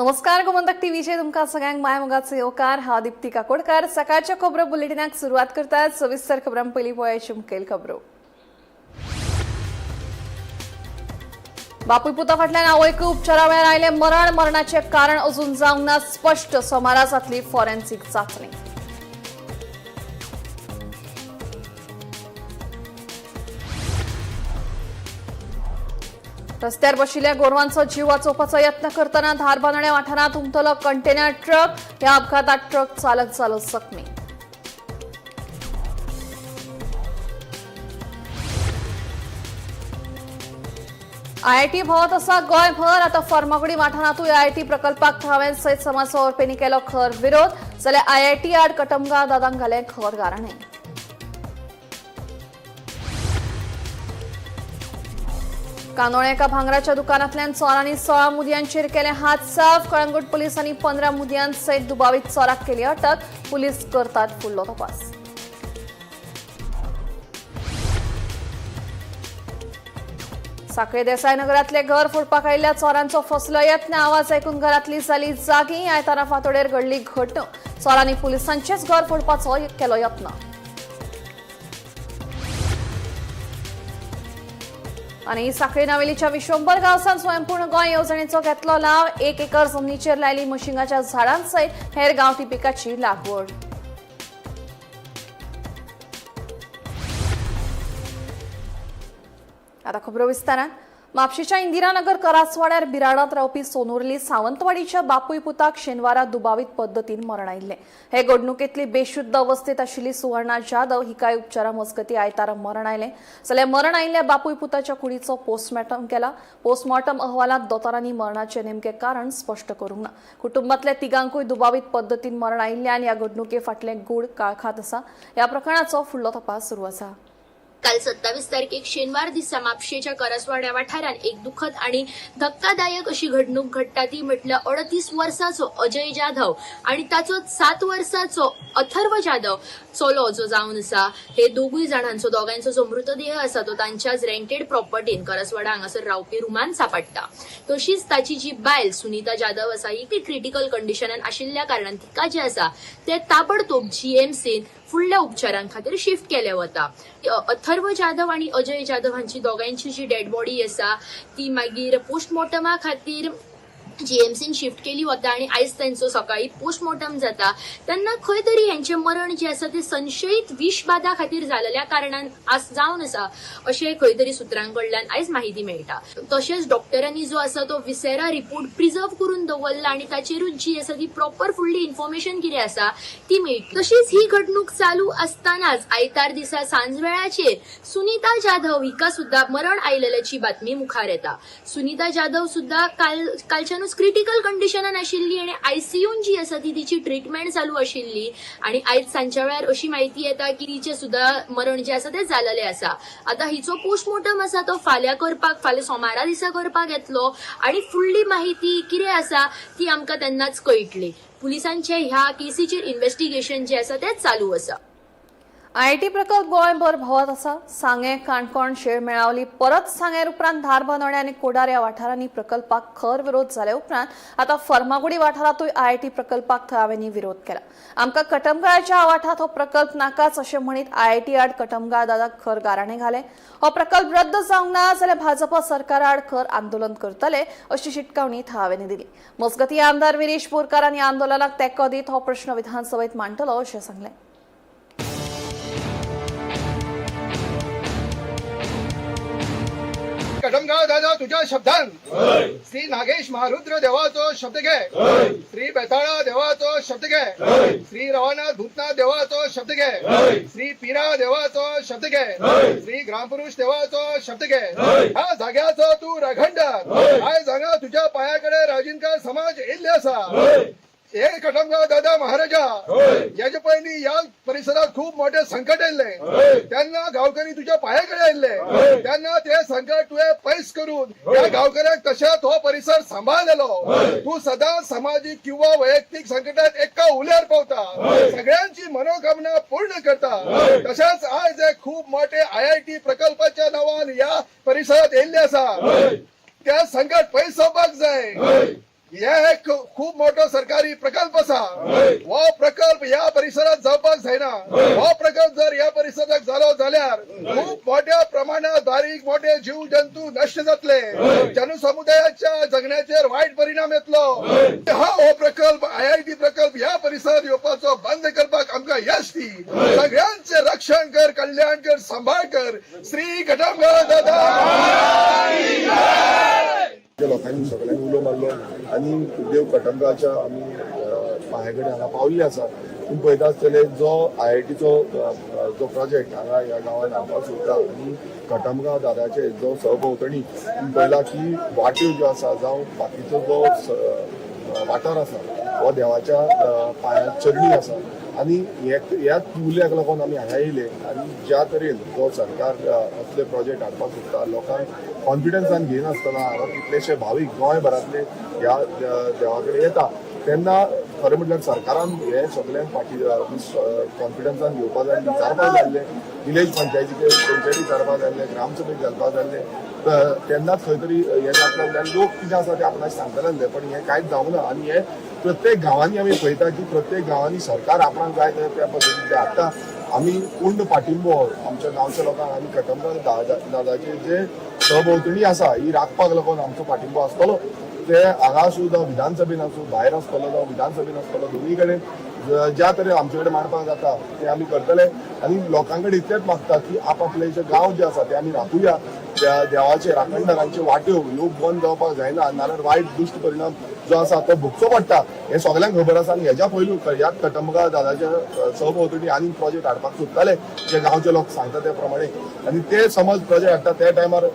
नमस्कार गोमंतक टीव्हीचे तुमका सगळ्यांक मायमोगाचे येवकार हांव दीप्ती काकोडकर। सकाळच्या खबरो बुलेटिनाक सुरुवात करतात। सविस्तर खबरां पयलीं पळोवया मुखेल खबरो। बापूय पुता फाटल्यान आवयक उपचारा वेळार आयले मरणाचे कारण अजून जावंक ना स्पष्ट। सोमारा जातली फॉरेन्सिक चाचणी। रस्त्यार बशिल्ल्या गोरवांचो जीव वाचोवपाचो यत्न करतना धारबांदोड्या वाठारांत उमटलो कंटेनर ट्रक। ह्या अपघातात ट्रक चालक जालो जखमी। आयआयटी भोंवत आसा गोंयभर। आतां फर्मागुडी वाठारांतूय आयआयटी प्रकल्पाक थळाव्या सयत समाजचो ओरपेनी केलो खर विरोध। जाल्यार आयआयटी आड कटमगाळ दादांक घालें खर गाराणें। कांदोळे एका भांगराच्या दुकानांतल्यान चोरांनी 16 मुदयांचेर केले हात साफ। कळंगूट पुलिसांनी 15 मुदयांसयत दुबावीत चोराक केली अटक। पुलीस करतात फुडलो तपास। सांखळे देसाय नगरांतले घर फोडपाक आयिल्ल्या चोरांचो फसलो यत्न। आवाज आयकून घरांतली जाली जागी। आयतारा फांतोडेर घडली घडणूक। चोरांनी पुलिसांचेच घर फोडपाचो केलो यत्न। आणि सांखळे नावेलीच्या विश्वंभर गांवसान स्वयंपूर्ण गोंय येवजणेचो घेतलो लाव। 1 एकर जमनीचेर लायली मशिंगाच्या झाडांसयत हेर गांवठी पिकाची लागवड। आता खबरो विस्तारान। म्हापशेच्या इंदिरानगर करासवाड्यार बिराडांत रावपी सोनुर्ली सावंतवाडीच्या बापूय पुताक शेनवारा दुबावीत पद्दतीन मरण आयिल्लें। हे घडणुकेंतली बेशुद्ध अवस्थेत आशिल्ली सुवर्णा जाधव हिकाय उपचारा मजगतीं आयतारा मरण आयलें। जाल्यार मरण आयिल्ल्या बापूय पुताच्या कुडीचो पोस्टमॉर्टम केला। पोस्टमॉर्टम अहवालांत दोतोरांनी मरणाचें नेमकें कारण स्पश्ट करूंक ना। कुटुंबांतल्या तिगांकूय दुबावीत पद्दतीन मरण आयिल्ल्यान ह्या घडणुके फाटलें गूढ काळखात आसा। ह्या प्रकरणाचो फुडलो तपास सुरू आसा। काल 27 तारखेक शेनवार दिसा म्हापशेच्या करसवाड्या वाठारात एक दुखद आणि धक्कादायक अशी घडणूक घडटा ती म्हटल्यार 38 वर्साचो अजय जाधव आणि ताचो 7 वर्साचो अथर्व जाधव चलो जो जावन आसा। हे दोगूय जाणांचो दोगांचो जो मृतदेह आसा तो तांच्याच रेंटेड प्रॉपर्टीन करसवाडा हांगासर रावपी रुमान सापडटा। तशीच ताची जी बायल सुनीता जाधव आसा ही क्रिटिकल कंडिशनान आशिल्ल्या कारणान तिका जे आसा ते ताबडतोब जीएमसीन फुडल्या उपचारां खातीर शिफ्ट केले वता। अथर्व जाधव आणि अजय जाधव हांची दोगांची जी डेड बॉडी आसा ती मागीर पोस्टमॉर्टमा खातीर जीएमसीन शिफ्ट केली वता आणि आयज तांचो सकाळी पोस्टमॉर्टम जाता। तेन्ना खंय तरी हेंचें मरण जे आसा ते संशयीत विषबाधा खातीर जाल्ल्या कारणान जावन आसा अशें खंय तरी सुत्रांकडल्यान आयज माहिती मेळटा। तशेंच डॉक्टरांनी जो आसा तो विसेरा रिपोर्ट प्रिजर्व करून दवरला आणि ताचेरूच जी आसा ती प्रॉपर फुडली इन्फॉर्मेशन कितें आसा ती मेळटली। तशीच ही घडणूक चालू आसतनाच आयतार दिसा सांजवेळाचेर सुनीता जाधव हिका सुद्धा मरण आयिल्ल्याची बातमी मुखार येता। सुनीता जाधव सुद्धा कालच्यान क्रिटिकल कंडिशनान आशिल्ली आणि आयसीयून जी आसा ती तिची ट्रीटमेंट चालू आशिल्ली आणि आयज सांजच्या वेळार अशी माहिती येता की तिचे सुद्धा मरण जे आसा ते जाल्लें आसा। आता हिचो पोस्टमॉर्टम आसा तो फाल्यां सोमारा दिसा करपाक येतलो आणि फुडली माहिती कितें आसा ती आमकां तेन्नाच कळटली। पुलिसांचे ह्या केसीचेर इन्व्हेस्टिगेशन जे आसा ते चालू आसा। आयआयटी प्रकल्प गोंयभर भोंवत आसा। सांगे काणकोण शेळ मेळावली परत सांगेर उपरांत धारबांदोड्या आनी कोडार ह्या वाठारांनी प्रकल्पाक खर विरोध जाले उपरांत आता फर्मागुडी वाठारांतूय आयआयटी प्रकल्पाक थळाव्यांनी विरोध केला। आमकां कटमगाळच्या आवाठांत हो प्रकल्प नाकाच अशें म्हणीत आयआयटी आड कटमगाळ दादाक खर गाराणें घालें। हो प्रकल्प रद्द जावंक ना जाल्यार भाजप सरकार आड खर आंदोलन करतले अशी शिटकावणी थळाव्यांनी दिली। मजगतीं आमदार विरीश बोरकारांनी आंदोलनाक तेंको दीत हो प्रश्न विधानसभेत मांडटलो अशें सांगलें। कटमगाळ दादा तुझ्या शब्दान श्री नागेश महारुद्र देवाचो शब्द घे। श्री बेताळा देवाचो शब्द घे। श्री रवानाथ भूतनाथ देवाचो शब्द घे। श्री पिरा देवाचो शब्द घे। श्री ग्रामपुरुष देवाचो शब्द घे। ह्या जाग्याचो तू रखंड आयज हांगा तुझ्या पायाकडे राजिनकार समाज येयल्ले आसा। हे कटमगाळ दादा महाराजा याचे पयलीं या परिसरात खूप मोठे संकट आयिल्ले तेन्ना गांवकरी तुझ्या पायाकडे आयिल्ले तेन्ना ते संकट तुवें पयस करून या गांवकऱ्यांक तशेंच हो परिसर सांबाळलेलो। तू सदांच सामाजिक किंवा वैयक्तीक संकटात एका उल्यार पावता सगळ्यांची मनोकामना पूर्ण करता। तशेंच आज एक खूप मोठे आयआयटी प्रकल्पाच्या नांवान या परिसरात येयल्ले आसा त्या संकट पयस जावपाक जाय। हे एक खूप मोठो सरकारी प्रकल्प असा. हो प्रकल्प ह्या परिसरात जावपाक जायना. हो प्रकल्प जर ह्या परिसरात जालो जाल्यार खूप मोठ्या प्रमाणात बारीक मोठे जीव जंतू नष्ट जातले. जनसमुदायाच्या जगण्याचेर वाईट परिणाम येतलो. हो प्रकल्प IIT प्रकल्प ह्या परिसरात येवपाचो बंद करपाक आमकां यश दी. सगळ्यांचे रक्षण कर, कल्याण कर, सांभाळ कर. श्री कदमगाव दादा लोकांनी सगळ्यांनी उलो मारलो आनी देव कटमगावच्या आमी पांया हांगा पावल्ले आसा. पूण पळयता आसतले जो IITचो जो प्रोजेक्ट हांगा ह्या गांवांत हाडपाक सोदता आनी कटमगाव दादाचे जो सहभोंवतणी तुमी पळयला की वाट्यो ज्यो आसा जावं बाकीचो जो वाठार आसा हो देवाच्या पांयां चरणी आसा. आनी ह्याच उल्याक लागून आमी हांगा येयले आनी ज्या तरेन जो सरकार असले प्रोजेक्ट हाडपाक सोदता लोकांक कॉन्फिडन्सान घेयनासतना हांगा कितलेशे भावीक गोंयभरांतले ह्या देवा कडेन येता तेन्ना खरें म्हटल्यार सरकारान हे सगळ्यांक फाटी कॉन्फिडन्सान घेवपाक जाय, विचारपाक जाय आसलें. विलेज पंचायतीचे तेंच्यानी विचारपाक जाय आसलें, ग्रामसभेक घालपाक जाय आसलें. तेन्नाच खंय तरी हें जातलें आसलें. लोक कितें आसा ते आपणाक सांगतले आसले पण हें कांयच जावंक ना. आनी हें प्रत्येक गांवांनी आमी पळयता की प्रत्येक गांवांनी सरकार आपणाक जाय त्या पद्दतीन ते हाडटा. आमी पूर्ण पाठिंबो आमच्या गांवच्या लोकांक आनी कटमगाव दादाचे जे सहभोंवतणी आसा ही राखपाक लागून आमचो पाठिंबो आसतलो. ते हांगा आसूं जावं विधानसभेन आसूं, भायर आसतलो जावं विधानसभेन आसतलो, दोनूय कडेन ज्या तरेन आमचे कडेन मांडपाक जाता ते आमी करतले. आनी लोकां कडेन इतलेंच मागता की आपआपले जे गांव जे आसा ते आमी राखुया. त्या देवाचे राखणदारांचे वाट्यो ह्यो बंद जावपाक जायना, नाल्यार वायट दुश्ट परिणाम जो आसा तो भोगचो पडटा हे सगळ्यांक खबर आसा. आनी हेच्या पयलू ह्याच कटमगाव दादाच्या सहभोंवतणी आनी प्रोजेक्ट हाडपाक सोदताले जे गांवचे लोक सांगता त्या प्रमाणे. आनी ते समज प्रोजेक्ट हाडटा त्या टायमार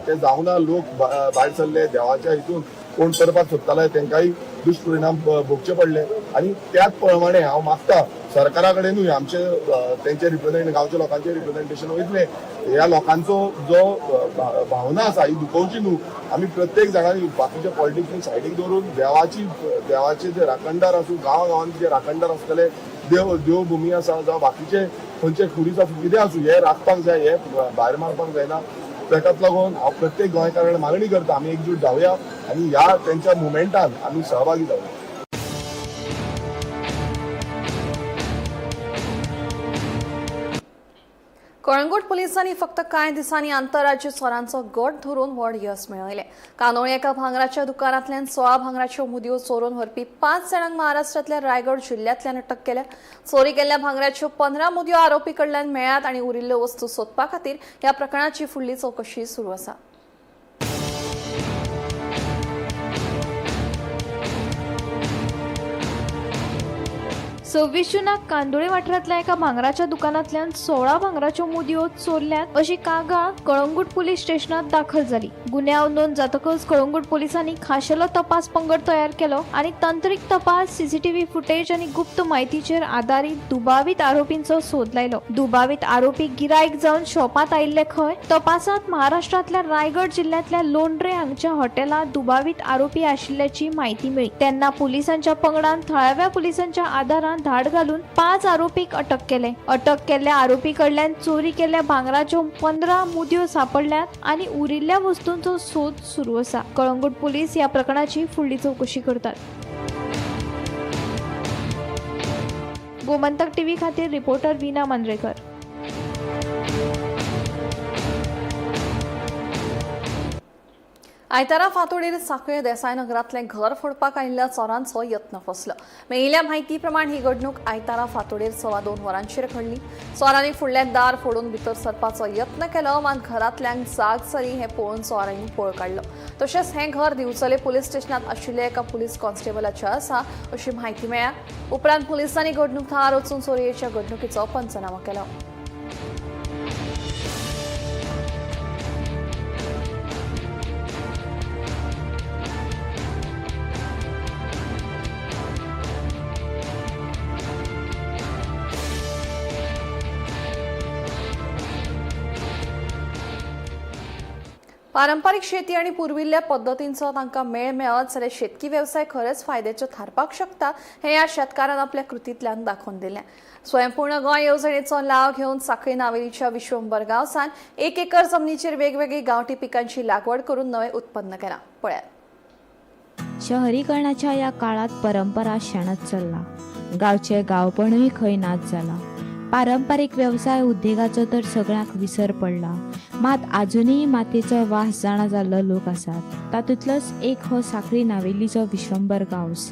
ते जावना लोक भायर सरले देवाच्या हितून कोण करपाक सोदताले तेंकाय दुश्परिणाम भोगचे पडले. आनी त्याच प्रमाणे हांव मागता सरकारा कडेनूय आमचे तेंचे रिप्रेझेंट गांवच्या लोकांचे रिप्रेझेंटेशन वयतले. ह्या लोकांचो जो भावना आसा ही दुखोवची न्हू. आमी प्रत्येक जाणांनी बाकीचे पॉलिटिक्स सायडीक दवरून देवाचे जे राखणदार आसूं गांवांनी जे राखणदार आसतले देवभुमी आसा जावं बाकीचे खंयचे खुरीस आसूं कितें आसूं हे राखपाक जाय, हे भायर मारपाक जायना. ताकाच लागून हांव प्रत्येक गोंयकारांक मागणी करता आमी एकजूट जावया आनी ह्या तेंच्या मुवमेंटान आमी सहभागी जावया. कळंगूट पोलिसांनी फक्त कांय दिसांनी आंतरराज्य चोरांचो गट धरून व्हड यश मेळयलें. कांदोळे एका भांगराच्या दुकानांतल्यान 16 भांगराच्यो मुदयो चोरून व्हरपी 5 जाणांक महाराष्ट्रांतल्या रायगड जिल्ल्यांतल्यान अटक केल्या. चोरी केल्ल्या भांगराच्यो 15 मुदयो आरोपी कडल्यान मेळ्ळ्यात आनी उरिल्ल्यो वस्तू सोदपा खातीर ह्या प्रकरणाची फुडली चवकशी सुरू आसा. 26 जूनाक कांदोळे वाठारांतल्या एका भांगराच्या दुकानांतल्यान 16 भांगराच्यो मुदयो चोरल्यात अशी कागाळ कळंगूट पुलीस स्टेशनात दाखल जाली. गुन्यांव नोंद जातकच कळंगूट पोलिसांनी खाशेलो तपास पंगड तयार केलो आनी तंत्रीक तपास, CCTV फुटेज आनी गुप्त माहितीचेर आदारीत दुबावीत आरोपींचो सोद लायलो. दुबावीत आरोपी गिरायक जावन शॉपात आयिल्ले खंय. तपासात महाराष्ट्रांतल्या रायगड जिल्ल्यांतल्या लोंढरे हांगच्या हॉटेलात दुबावीत आरोपी आशिल्ल्याची माहिती मेळ्ळी. तेन्ना पुलिसांच्या पंगडान थळाव्या पुलिसांच्या आदारान धाड घालून 5 आरोपीक अटक केले. अटक केल्ल्या आरोपी कडल्यान चोरी केल्ल्या भांगराच्यो 15 मुदयो सापडल्यात आनी उरिल्ल्या वस्तूंचो सोद सुरू आसा. कळंगूट पुलीस ह्या प्रकरणाची फुडली चवकशी करतात. गोमंतक TV खातीर रिपोर्टर वीना मांद्रेकर. आयतारा फांतोडेर सांखळे देसाय नगरांतले घर फोडपाक आयिल्ल्या चोरांचो यत्न फसलो. मेळिल्ल्या म्हायती प्रमाण ही घडणूक आयतारा फांतोडेर 2:15 वरांचेर घडली. चोरांनी फुडलें दार फोडून भितर सरपाचो यत्न केलो मात घरांतल्यांक जाग जाली हें पळोवन चोरांनी पळ काडलो. तशेंच हें घर दिवचले पुलीस स्टेशनांत आशिल्ले एका पुलीस कॉन्स्टेबलाचें आसा अशी म्हायती मेळ्ळ्या. उपरांत पुलिसांनी घडणूक थळार वचून चोरयेच्या घडणुकीचो पंचनामा केलो. पारंपारीक शेती आणि पुर्विल्ल्या पद्धतींचो तांकां मेळ मेळत जाल्यार शेतकी वेवसाय खरेंच फायद्याचो थारपाक शकता हें ह्या शेतकारान आपल्या कृतींतल्यान दाखोवन दिलें. स्वयंपूर्ण गोंय येवजणेचो लाव घेवन सांखळी नावेलीच्या विश्वंभर गांवसान 1 एकर जमनीचेर वेगवेगळी गांवठी पिकांची लागवड करून नवें उत्पन्न केलां. पळयात. शहरीकरणाच्या या काळात परंपरा शाणत चलला. गावचे गावपणूय खंय नाच जाला. पारंपरिक व्यवसाय उद्योगाचो तर सगळ्यांक विसर पडला. मात अजूनही मातयेचो वास जाणा जाल्लो लोक आसात. तातूंतलोच एक हो सांखळी नावेलीचो विश्वंभर गांवस.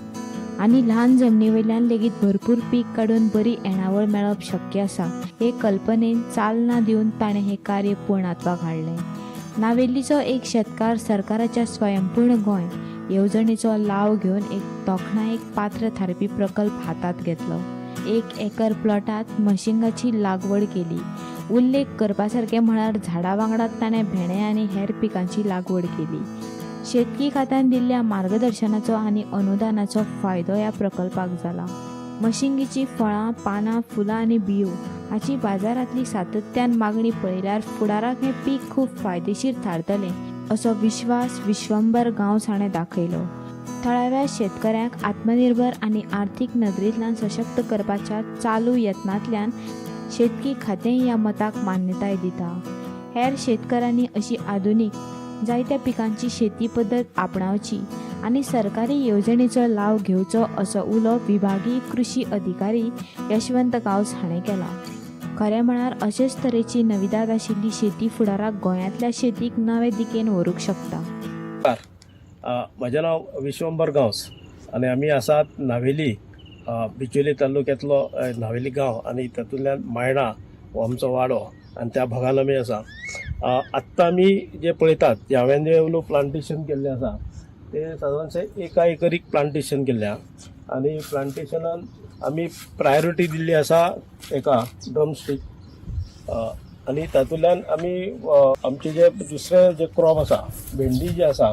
आनी ल्हान जमनी वयल्यान लेगीत भरपूर पीक काडून बरी येणावळ मेळप शक्य आसा हे कल्पनेन चालना दिवन ताणें हे कार्य पूर्णत्वाक हाडलें. नावेलीचो एक शेतकार सरकाराच्या स्वयंपूर्ण गोंय येवजणेचो लाव घेवन एक तोखणायेक पात्र थारपी प्रकल्प हातात घेतलो. 1 एकर प्लॉटात मशिंगाची लागवड केली. उल्लेख करपासारखे म्हळ्यार झाडां वांगडाच ताणें भेंडे आनी हेर पिकांची लागवड केली. शेतकी खात्यान दिल्ल्या मार्गदर्शनाचो आनी अनुदानाचो फायदो ह्या प्रकल्पाक जाला. मशिंगेची फळां, पानां, फुलां आनी बियो हाची बाजारांतली सातत्यान मागणी पळयल्यार फुडाराक हें पीक खूब फायदेशीर थारतलें असो विश्वास विश्वंभर गांवस हाणें दाखयलो. थळाव्या शेतकऱ्यांक आत्मनिर्भर आनी आर्थीक नदरेंतल्यान सशक्त करपाच्या चालू यत्नांतल्यान शेतकी खातें ह्या मताक मान्यताय दिता. हेर शेतकारांनी अशी आधुनीक जायत्या पिकांची शेती पद्दत आपणावची आनी सरकारी येवजणेचो लाव घेवचो असो उलो विभागीय कृशी अधिकारी यशवंत गांवस हाणें केला. खरें म्हळ्यार अशेच तरेची नविदाद आशिल्ली शेती फुडाराक गोंयांतल्या शेतीक नवे दिकेन व्हरूंक शकता. म्हजें नांव विश्वंभर गांवस आनी आमी आसात नावेली बिचोली तालुक्यांतलो नावेली गांव आनी तातूंतल्यान मायणा हो आमचो वाडो आनी त्या भागान आमी आसा. आत्तां आमी जे पळयतात जे हांवें जे उलो प्लांटेशन केल्लें आसा ते सादारणशे 1 एकरीक प्लांटेशन केल्लें आहा आनी प्लांटेशनान आमी प्रायोरिटी दिल्ली आसा एका ड्रमस्टीक आनी तातूंतल्यान आमी आमचे जे दुसरे जे क्रॉप आसा भेंडी जी आसा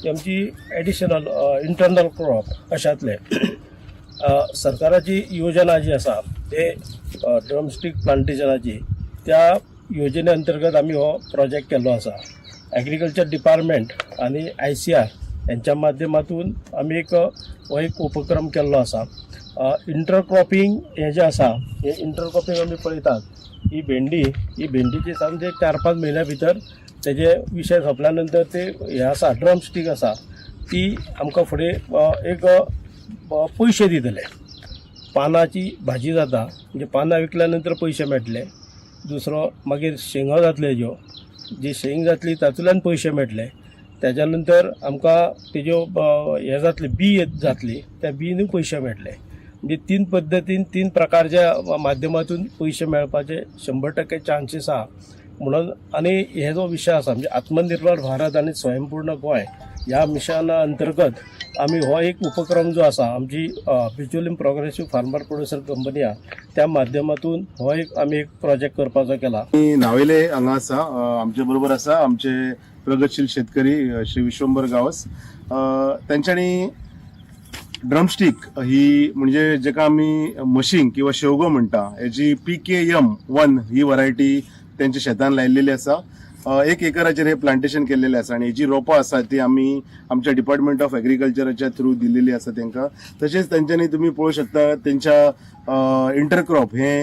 ती आमची एडिशनल इंटरनल क्रॉप अशातले सरकाराची योजना जी आसा ते ड्रमस्टीक प्लांटेशनाची त्या योजने अंतर्गत आमी हो प्रोजेक्ट केल्लो आसा. एग्रीकल्चर डिपार्टमेंट आनी ICR यांच्या माध्यमातून आमी हो एक उपक्रम केल्लो आसा. इंटरक्रॉपिंग हे जे आसा हे इंटरक्रॉपिंग आमी पळयतात ही भेंडीची सामके 4-5 म्हयन्या भितर तेजे विशय सोंपल्या नंतर ते हे आसा ड्रमस्टीक आसा ती आमकां फुडें एक पयशे दितले. पानाची भाजी जाता म्हणजे पानां विकल्या नंतर पयशे मेळटले. दुसरो मागीर शेंगो जातले ज्यो जी शेंग जातली तातूंतल्यान पयशे मेळटले. त्याच्या नंतर आमकां तेज्यो हे जातली बी जातली त्या बीनूय पयशे मेळटले. म्हणजे 3 पद्दतीन 3 प्रकारच्या माध्यमातून पयशे मेळपाचे 100% चान्सीस आहा म्हणून. आनी हे जो विशय आसा म्हणजे आत्मनिर्भर भारत आनी स्वयंपूर्ण गोंय ह्या मिशना अंतर्गत आमी हो एक उपक्रम जो आसा आमची Bicholim progressive farmer producer company आहा त्या माध्यमातून हो आमी एक प्रोजेक्ट करपाचो केला. नावेले हांगा आसा आमचे बरोबर आसा आमचे प्रगतशील शेतकरी श्री विश्वंभर गांवस. तेंच्यांनी ड्रमस्टीक ही म्हणजे जेका आमी मशींग किंवा शेवगो म्हणटा हेची PKM1 ही व्हरायटी तेंच्या शेतान लायिल्ली आसा. 1 एकराचेर हे प्लांटेशन केल्लेले आसा आणि हेची रोपां आसा ती आमी आमच्या डिपार्टमेंट ऑफ एग्रीकल्चराच्या थ्रू दिल्लेली आसा तेंकां. तशेंच तेंच्यांनी तुमी पळोवंक शकता तेंच्या इंटरक्रॉप हे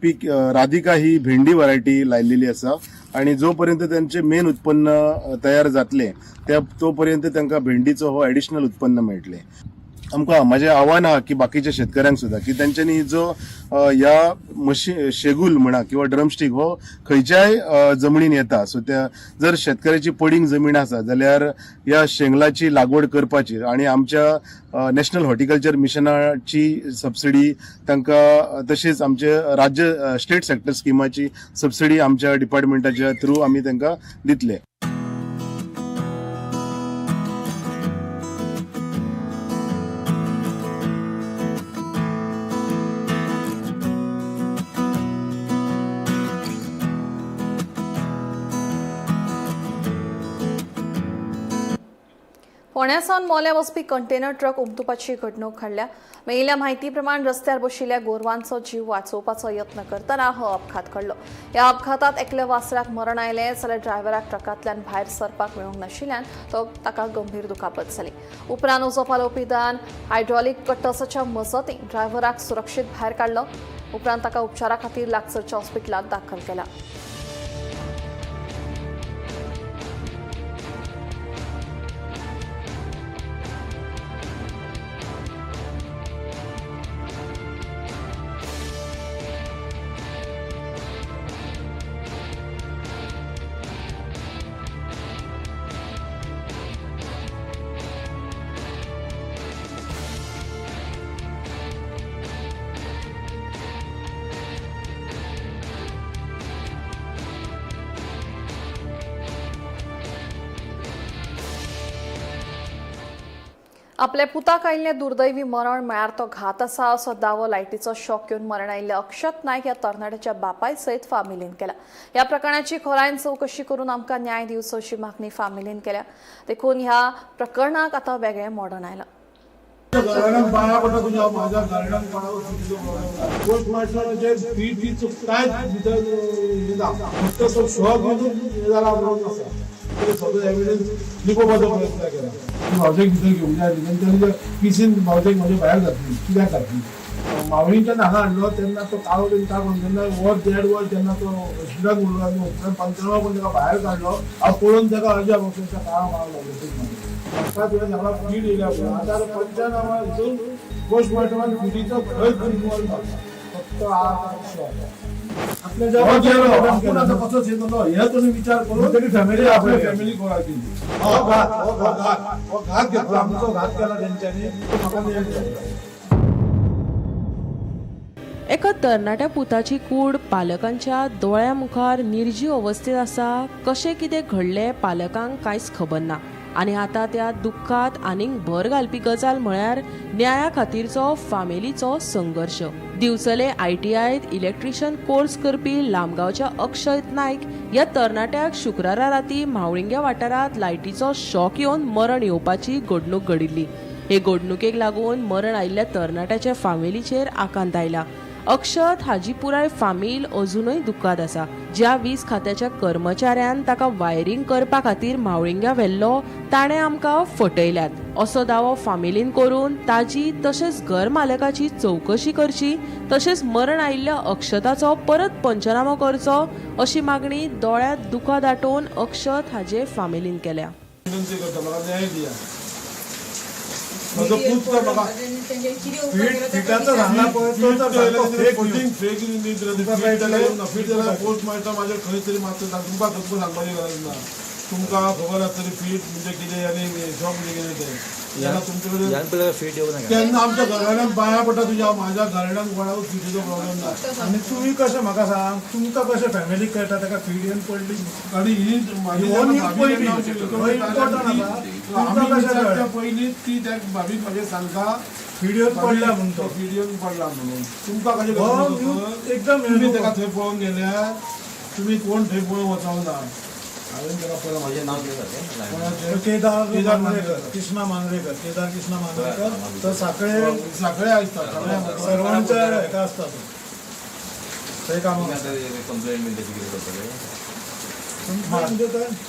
पीक राधिका ही भेंडी व्हरायटी लायिल्ली आसा आणि जोपर्यंत त्यांचे मेन उत्पन्न तयार जातले तोपर्यंत तांकां भेंडीचो हो एडिशनल उत्पन्न मेळटले. आमकां माझे आव्हान आहा की बाकीच्या शेतकऱ्यांक सुद्धा की तेंच्यांनी जो ह्या शेगूल म्हणा किंवा ड्रमस्टीक हो खंयच्याय जमनीन येता सो त्या जर शेतकऱ्याची पडींग जमीन आसा जाल्यार ह्या शेंगलाची लागवड करपाची आणि आमच्या नॅशनल हॉर्टिकल्चर मिशनाची सबसिडी तांकां तशेंच आमचे राज्य स्टेट सेक्टर स्किमाची सबसिडी आमच्या डिपार्टमेंटाच्या थ्रू आमी तांकां दितले. फोंड्यासावन मोल्या वचपी कंटेनर ट्रक उमटुपाची घडणूक घडल्या. मेळिल्ल्या म्हायती प्रमाण रस्त्यार बशिल्ल्या गोरवांचो जीव वाचोवपाचो यत्न करतना हो अपघात घडलो. ह्या अपघातात एकल्या वासराक मरण आयलें जाल्यार ड्रायव्हराक ट्रकांतल्यान भायर सरपाक मेळूंक नाशिल्ल्यान ताका गंभीर दुखापत जाली. उपरांत उजो पालोवपी दळान हायड्रॉलिक कटर्साच्या मजतीन ड्रायव्हराक सुरक्षीत भायर काडलो. उपरांत ताका उपचारा खातीर लागसरच्या हॉस्पिटलांत दाखल केला. आपल्या पुताक आयिल्लें दुर्दैवी मरण म्हळ्यार तो घात आसा असो दावो लायटीचो शॉक येवन मरण आयिल्ले अक्षत नायक ह्या तरणाट्याच्या बापाय सयत फामिलीन केला. ह्या प्रकरणाची खोलायेन चवकशी करून आमकां न्याय दिवचो अशी मागणी फामिलीन केल्या. देखून ह्या प्रकरणाक आतां वेगळें मोडण आयलां. घराण्यात बाया पडटा तुझ्या माझ्या घराण्यात पोस्ट मास्टराचे फी काय भितर येता फक्त तो शॉक घेऊन जाला म्हणून आसा ते सगळे एविडन्स लिपोवपाचो प्रयत्न केला. भावजेक भितर घेवंक जाय तेंच्यांनी पिसीन भावजेक म्हणजे भायर घातली कित्याक घातली मावळी जेन्ना हांगा हाडलो तेन्ना तो काळो बीन काडून जेन्ना वर देड वर जेन्ना तो हॉस्पिटलांत उरलो आनी हॉस्पिटलांत पंचनामा करून ताका भायर काडलो हांव पळोवन ताका अर्ज्या बक्षिसाच्या काळा मारलो. आता तुवें सांगला फीड येयल्या पळय आतां पंचनामा हितून पोस्टमार्टमान फिडीचो खंयच इन्वॉल्व ना फक्त आपल्या आपण आता कसो येतलो हे तुमी विचार करून तरी फॅमिली आपली फॅमिली गोळा केली. हो घात घेतला आमचो घात केला तेंच्यांनी म्हाका न्याय जाय. एका तरणाट्या पुताची कूड पालकांच्या दोळ्या मुखार निर्जीव अवस्थेत आसा. कशें कितें घडलें पालकांक कांयच खबर ना आनी आतां त्या दुख्खात आनीक भर घालपी गजाल म्हळ्यार न्याया खातीरचो फामिलीचो संघर्श. दिवचले ITIत इलेक्ट्रिशियन कोर्स करपी लामगांवच्या अक्षत नायक ह्या तरणाट्याक शुक्रारा राती म्हावळिंग्या वाठारांत लायटीचो शॉक येवन मरण येवपाची घडणूक घडिल्ली. हे घडणुकेक लागून मरण आयिल्ल्या तरणाट्याच्या फामिलीचेर आकांत आयला. अक्षत हाजी पुराय फामील अजूनय दुख्खात आसा. ज्या वीज खात्याच्या कर्मचाऱ्यान ताका वायरिंग करपा खातीर म्हावळिंग्या व्हेल्लो ताणें आमकां फटयल्यात असो दावो फामिलीन करून ताजी तशेंच घर मालकाची चवकशी करची तशेंच मरण आयिल्ल्या अक्षताचो परत पंचनामा करचो अशी मागणी दोळ्यांत दुखां दाटोवन अक्षत हाजे फामिलीन केल्या. न्याय दिया माझो पूत तर म्हाका फिटाचो सांगला पळय तो तर सारको फेक न्यूज फीट जाल्यार पोस्ट मारता म्हाजे खंय तरी मातसो तुमकां खबर सांगपाची गरज ना. तुमकां खबर आसा तरी फीट म्हणजे कितें आनी शॉक म्हणजे कितें तें जेन्ना तुमचे कडेन तेन्ना आमच्या घराण्यात बाया पडटा तुज्या म्हाज्या घराण्यात कोणाक फिटीचो प्रॉब्लेम ना. आनी तुमी कशें म्हाका सांग तुमकां कशें फॅमिलीक कळटा ताका फीट येवन पडली आनी ही म्हाजी पयलीं ती त्या भाभीक म्हाजे सांगता व्हिडिओ पडला म्हणून तो व्हिडिओ पडला म्हणून तुमकां कशें एकदम तुमी ताका थंय पळोवंक गेल्यार तुमी कोण थंय पळोवंक वचोंक ना. हांवें ताका पळय म्हाजें नांव केदार मांद्रेकर कृष्णा मांद्रेकर केदार कृष्णा मांद्रेकर तो साखळे आसता सर्वांच्या हेका आसता तो थंय कामाक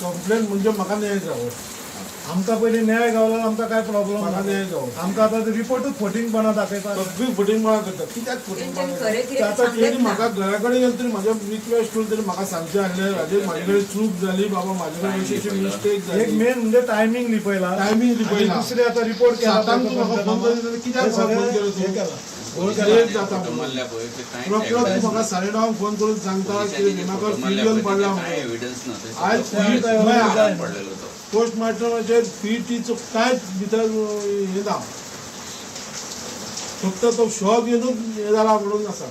कंप्लेन म्हणजे म्हाका न्याय जावो. आमकां पयलीं न्याय गावलो आमकां काय प्रॉब्लेम म्हाका न्याय जावो. आमकां आतां रिपोर्टूच फटींगपणां दाखयता सगळी फटींगपणां करता कित्याक फटींगपणां आतां तेणी म्हाका घरा कडेन गेले तरी म्हाज्या रिक्वेस्ट करून तरी म्हाका सांगचें आसलें हाजेर म्हाजे कडेन चूक जाली बाबा म्हाजे कडेन अशी मिस्टेक जाली. एक मेन म्हणजे टायमींग लिपयला दुसरे आतां रिपोर्ट केला म्हाका फोन करून कित्याक फोन केलो हे केला लेट जाता प्रॉपर म्हाका 9:30 फोन करून सांगता की म्हाका फीट येवन पडला म्हणून आयज फीट पोस्ट मास्टराचे फीटीचो कांयच भितर येना फक्त तो शॉक येवन हे जाला म्हणून आसा.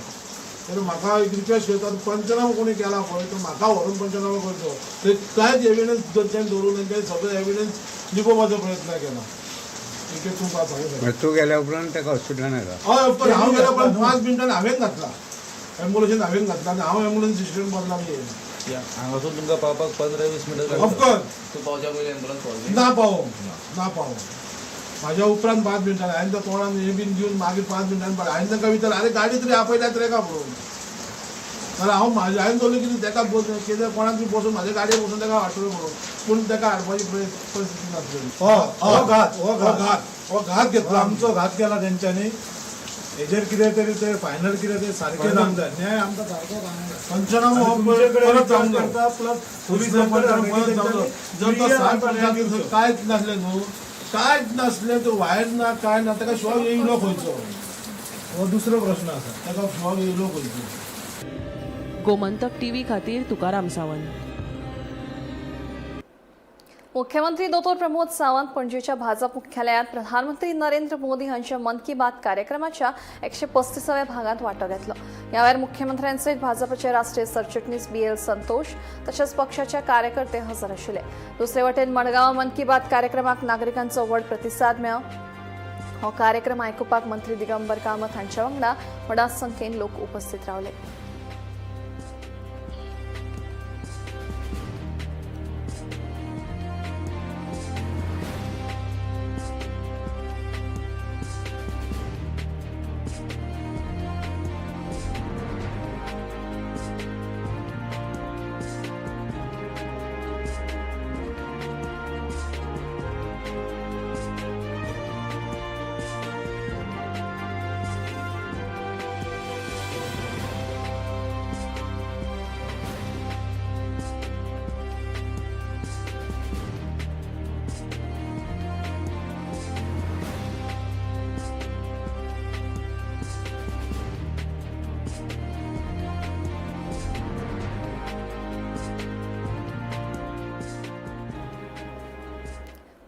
तर म्हाका एक रिक्वेस्ट करता पंचनामा कोणी केला पळय तो म्हाका व्हरून पंचनामा करचो ते कांयच एविडन्स तेंच्यांनी दवरूं तेंच्यांनी सगळे एविडन्स लिपोवपाचो प्रयत्न केला. तूं गेल्या उपरांत ताका हॉस्पिटलान येता. हय पण हांव गेल्या उपरांत 5 मिनटांनी हांवें घातला एम्बुलन्सीन हांवें घातला आनी हांव एम्बुलन्स सिस्टम बदला हांगासून तुमकां पावपाक 15-20 मिनटां ऑफकोर्स तूं पावच्या पयलीं एम्बुलन्स पावली ना पावो म्हाज्या उपरांत 5 मिनटांनी हांवें त्या तोंडान हे बीन घेवन मागीर 5 मिनटांनी पडला. हांवें ताका विचारलें आरे गाडी तरी आपयल्यात रे काय म्हणून जाल्यार हांवें दवरलें कितें ताका कितें कोणाक बी बसून म्हाज्या गाडयेर बसून ताका हाडटलो म्हणून पूण ताका हाडपाची परिस्थिती नासली. हो घात घेतला आमचो घात केला तेंच्यांनी. हेजेर कितें तरी ते फायनल कितें ते सारकें जावंक जाय. न्याय आमकां सारको पंचनामा हो परत जावंक जाय प्लस पोलीस जर तो 7 कांयच नासलें न्हू कांयच नासलें तो वायर ना कांय ना ताका शॉक येयलो खंयचो हो दुसरो प्रश्न आसा. ताका शॉक येयलो खंयचो. गोमंतक TV खातीर तुकाराम सावंत. मुख्यमंत्री दोतोर प्रमोद सावंत पणजेच्या भाजप मुख्यालयात प्रधानमंत्री नरेंद्र मोदी हांच्या मन की बात कार्यक्रमाच्या 135व्या भागात वांटो घेतलो. ह्या वेळार मुख्यमंत्र्यांसयत भाजपचे राष्ट्रीय सरचिटणीस BL संतोष तशेंच पक्षाचे कार्यकर्ते हजर आशिल्ले. दुसरे वटेन मडगांव मन की बात कार्यक्रमाक नागरिकांचो व्हड प्रतिसाद मेळ्ळो. हो कार्यक्रम आयकुपाक मंत्री दिगंबर कामत हांच्या वांगडा व्हडा संख्येन लोक उपस्थित रावले.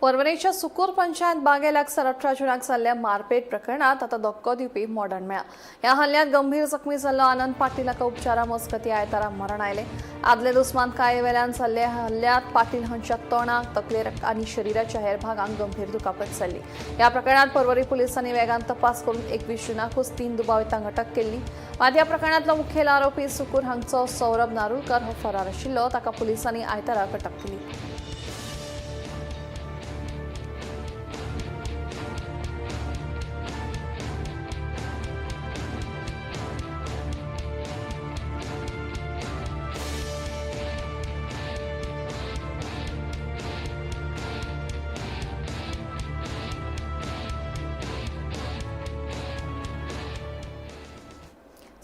परवरेच्या सुकूर पंचायत बागे लागसार 18 जुनाक जाल्ल्या मारपेट प्रकरणात आता धक्को दिवपी मोडण मेळ्ळा. ह्या हल्ल्यात गंभीर जखमी जाल्लो आनंद पाटील हाका उपचारा मजगतीं आयतारा मरण आयलें. आदले दुस्मान कायेवेल्यान जाल्ल्या हल्ल्यात पाटील हांच्या तोंडाक, तकलेर आनी शरिराच्या हेर भागांक गंभीर दुखापत जाल्ली. ह्या प्रकरणात परवरी पुलिसांनी वेगान तपास करून 21 जुनाकूच 3 दुबावितांक अटक केल्ली. मात ह्या प्रकरणांतलो मुखेल आरोपी सुकूर हांगचो सौरभ नारुलकर हो फरार आशिल्लो. ताका पुलिसांनी आयताराक अटक केली.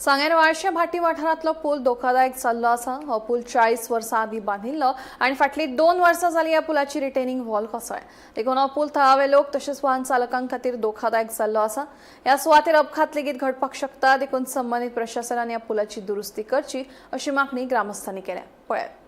सांगेर वाळशे भाटी वाठारांतलो पूल धोकादायक जाल्लो आसा. हो पूल 40 वर्सां आदीं बांदिल्लो आनी फाटलीं 2 वर्सां जालीं ह्या पुलाची रिटेनिंग वॉल कोसळ्ळ्या. देखून हो पूल थळावे लोक तशेंच वाहन चालकांक खातीर धोकादायक जाल्लो आसा. ह्या सुवातेर अपघात लेगीत घडपाक शकता. देखून संबंदीत प्रशासनान ह्या पुलाची दुरुस्ती करची अशी मागणी ग्रामस्थांनी केल्या. पळयात.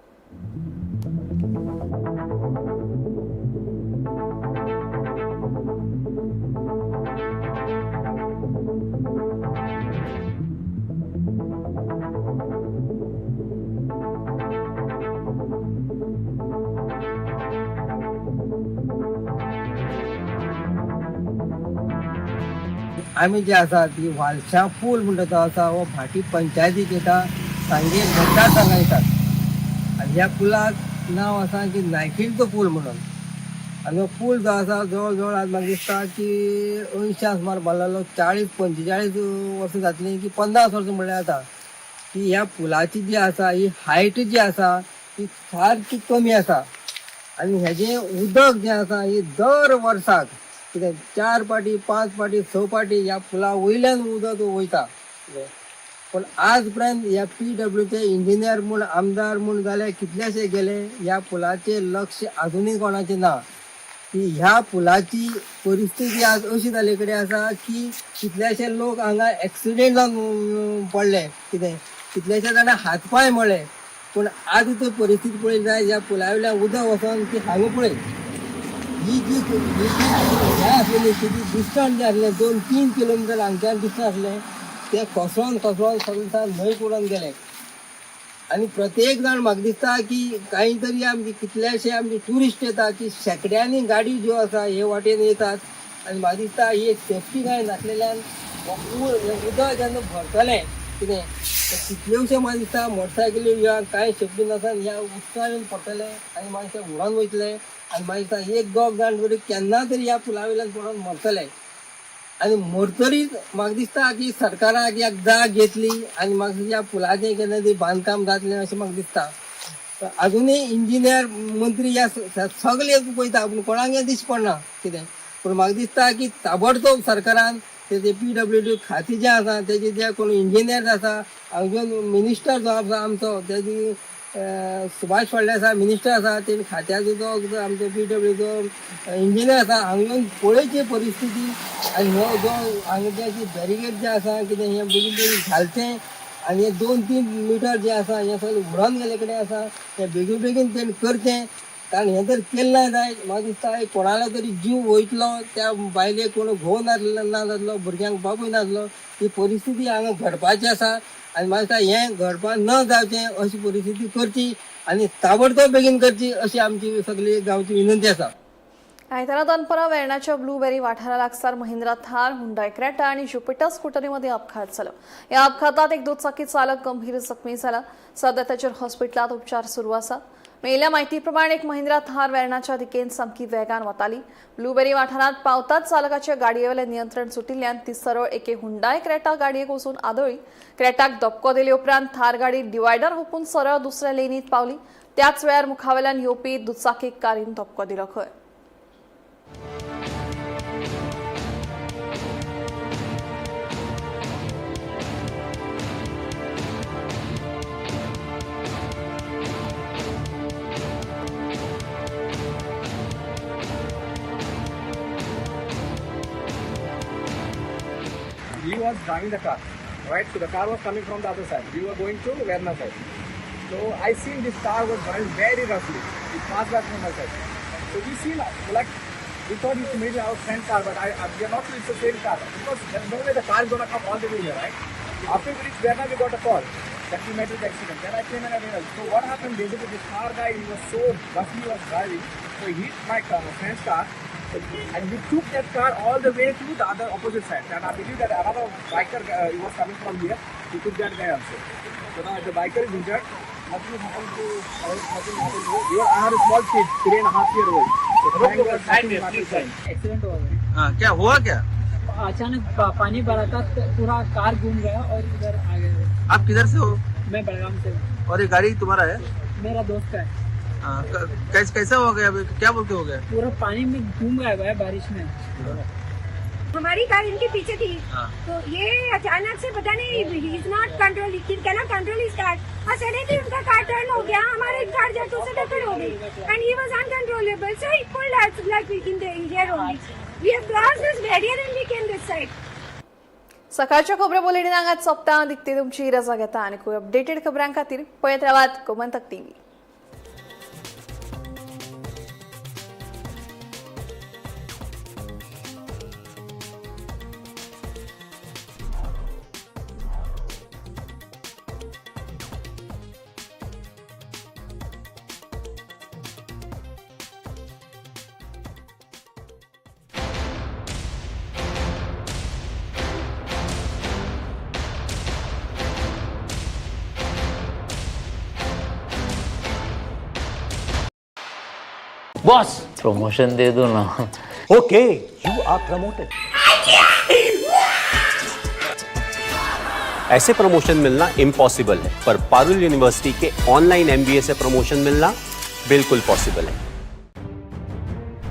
आमी जे आसा ती वालशा पूल म्हणटा तो आसा हो भाटी पंचायतीक येता सांगे मतदारसंघात येतात. आनी ह्या पुलाक नांव आसा की नायकिल्तो पूल म्हणून. आनी हो पूल जो आसा जवळ जवळ आज म्हाका दिसता की 80 सुमार बांदलेलो. 40-45 वर्सां जातलीं की 50 वर्सां म्हणल्यार जाता की ह्या पुलाची जी आसा ही हायट जी आसा ती सारकी कमी आसा. आनी हेजें उदक जें आसा ही दर वर्साक कितें 4 पाटी 5 पाटी 6 पाटी ह्या पुला वयल्यान उदक वयता. पण आज पर्यंत ह्या PWचे इंजिनियर म्हूण आमदार म्हूण जाले कितलेशे गेले, ह्या पुलाचे लक्ष अजुनूय कोणाचें ना. की ह्या पुलाची परिस्थिती आज अशी जाले कडेन आसा की कितलेशे लोक हांगा एक्सिडेंट जावन पडले, कितलेशे जाणां हातपाय मोडले. पूण आज तर परिस्थिती पळयली जाय ह्या पुला वयल्यान उदक वचोन ती हांगा पळय ही जी आसलेली स्थिती डिस्टन्स जे आसले 2-3 किलोमिटर हांगच्यान डिस्टन्स आसले ते कोसळोन सगळे न्हंय पडून गेले. आनी प्रत्येक जाण म्हाका दिसता की कांय तरी आमचे कितलेशे आमचे ट्युरिस्ट येतात की शेकड्यांनी गाडी ज्यो आसा हे वाटेन येतात. आनी म्हाका दिसता ही एक सेफ्टी कांय नासलेल्यान उदक जेन्ना भरतलें कितें कितल्योशे म्हाका दिसता मोटरसायकली या कांय सेफ्टी नासन ह्या उदकान पडटले आनी मागीर ते उडोवन वयतले. आनी म्हाका दिसता एक दोग जाण तरी केन्ना तरी ह्या पुला वयल्यान पडोन मरतले. आनी मरतरीच म्हाका दिसता की सरकाराक एक जाग घेतली आनी म्हाका ह्या पुलाचें केन्ना तरी बांदकाम जातलें अशें म्हाका दिसता. अजुनूय इंजिनियर मंत्री ह्या सगळे पळयता पूण कोणाक हें दिश्टी पडना कितें. पूण म्हाका दिसता की ताबडतोब सरकारान तेजे PWD खातें जें आसा तेजे जे कोण इंजिनियर आसा हांगचो मिनिस्टर जो आसा आमचो तेजी सुभाष फळदेसाय मिनिस्टर आसा तेणी खात्याचो जो आमचो PWDचो इंजिनियर आसा हांगा पळयची परिस्थिती. आनी हो जो हांगा जी बॅरिकेड जे आसा कितें हें बेगीन बेगीन घालचें आनी हे 2-3 मिटर जे आसा हें सगळें उडोवन गेले कडेन आसा हें बेगीन बेगीन तेणी करचें. कारण हें जर केलें ना जाय म्हाका दिसता कोणालो तरी जीव वयतलो, त्या बायलेक कोण घोव ना जातलो, भुरग्यांक बापूय नासलो. ही परिस्थिती हांगा घडपाची आसा आनी म्हाका दिसता हें घडपाक न जावचें अशी परिस्थिती करची आनी ताबडतोब बेगीन करची अशी आमची सगळी गांवची विनंती आसा. आयतारा दनपरा वेर्णाच्या ब्लूबेरी वाठारा लागसार महिंद्रा थार, हुंडाय क्रेटा आणि ज्युपिटर स्कूटरीमध्ये अपघात झाला. या अपघातात एक दुचाकी चालक गंभीर जखमी झाला. सध्या त्याचेर हॉस्पिटलात उपचार सुरू आसा. मेळिल्ल्या म्हायती प्रमाण एक महिंद्रा थार वेर्णाच्या दिकेन सामकी वेगान वताली. ब्लूबेरी वाठारांत पावताच चालकाचे गाडयेवेलें नियंत्रण सुटिल्ल्यान ती सरळ एके हुंडाय क्रेटा गाडयेक वचून आदळ्ळी. क्रेटाक धपको दिले उपरांत थार गाडी डिवायडर हुपून सरळ दुसऱ्या लेनीत पावली. त्याच वेळार मुखावेल्यान येवपी दुचाकीक कारीन धपको दिलो. खंय He was driving the car, right? So the car was coming from the other side. We were going to Verna side. So I seen this car was driving very roughly. It passed back from my side. So we seen like we thought it's maybe our friend's car, but we are not sure it's the same car because there's no way the car is gonna come all the way here, right? After we reached Verna, we got a call that we met with the accident. Then I came and I realized. So what happened basically? This car guy, he was so roughly he was driving, so he hit my car, my friend's car. And we took that car all the way to the other opposite side. And I believe that another biker he was coming from here. He took that guy also. So now the biker is injured. Nothing happened to we were a small kid, 3.5-year-old. Accident हुआ है. हाँ, क्या हुआ क्या? अचानक पानी भरा था तो पूरा कार घूम गया और इधर आ गया. आप किधर से हो? मैं बड़गाम से हूँ. और ये गाड़ी तुम्हारा है? मेरा दोस्त का है. हाँ, कैसा हो गया? क्या बोलते हो गया? पूरा पानी में घूम गया है बारिश में. हमारी कार इनके पीछे थी. हाँ. तो ये अचानक से पता नहीं he is not control, he can not control his car. और सडनली उनका कार टर्न हो गया, हमारी कार जाके उससे टक्कर हो गई and he was uncontrollable. So he pulled out like in the here only. We have crossed this barrier and we came this side. सकाळच्या खबरो बुलेटिन हांगाच सोंपता. दिखते तुमची रजा घेता आनी खूब अपडेटेड खबरां खातीर पळयत रावात गोमंतक टीव्ही. बॉस प्रमोशन दे दो ना. Okay, you are promoted. ऐसे प्रमोशन मिलना इम्पॉसिबल है, पर पारुल यूनिवर्सिटी के ऑनलाइन MBA से प्रमोशन मिलना बिल्कुल पॉसिबल है.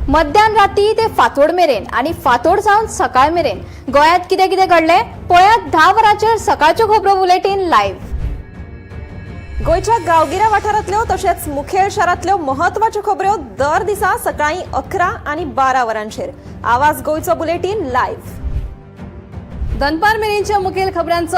मध्यान राती ते फातोड मेरेन आणि फातोड सावन सकाळ मेरेन गोंयांत कितें कितें घडलें पळयात 10 वरांचेर सकाळच्यो खबरो बुलेटिन लायव्ह. गोंयच्या गांवगिऱ्या वाठारांतल्यो तशेंच मुखेल शारांतल्यो महत्वाच्यो खबरो दर दिसा सकाळीं 11 आनी 12 वरांचेर. आवाज गोंयचो बुलेटिन लायव्ह. दनपार मेरेनच्या मुखेल खबरांचो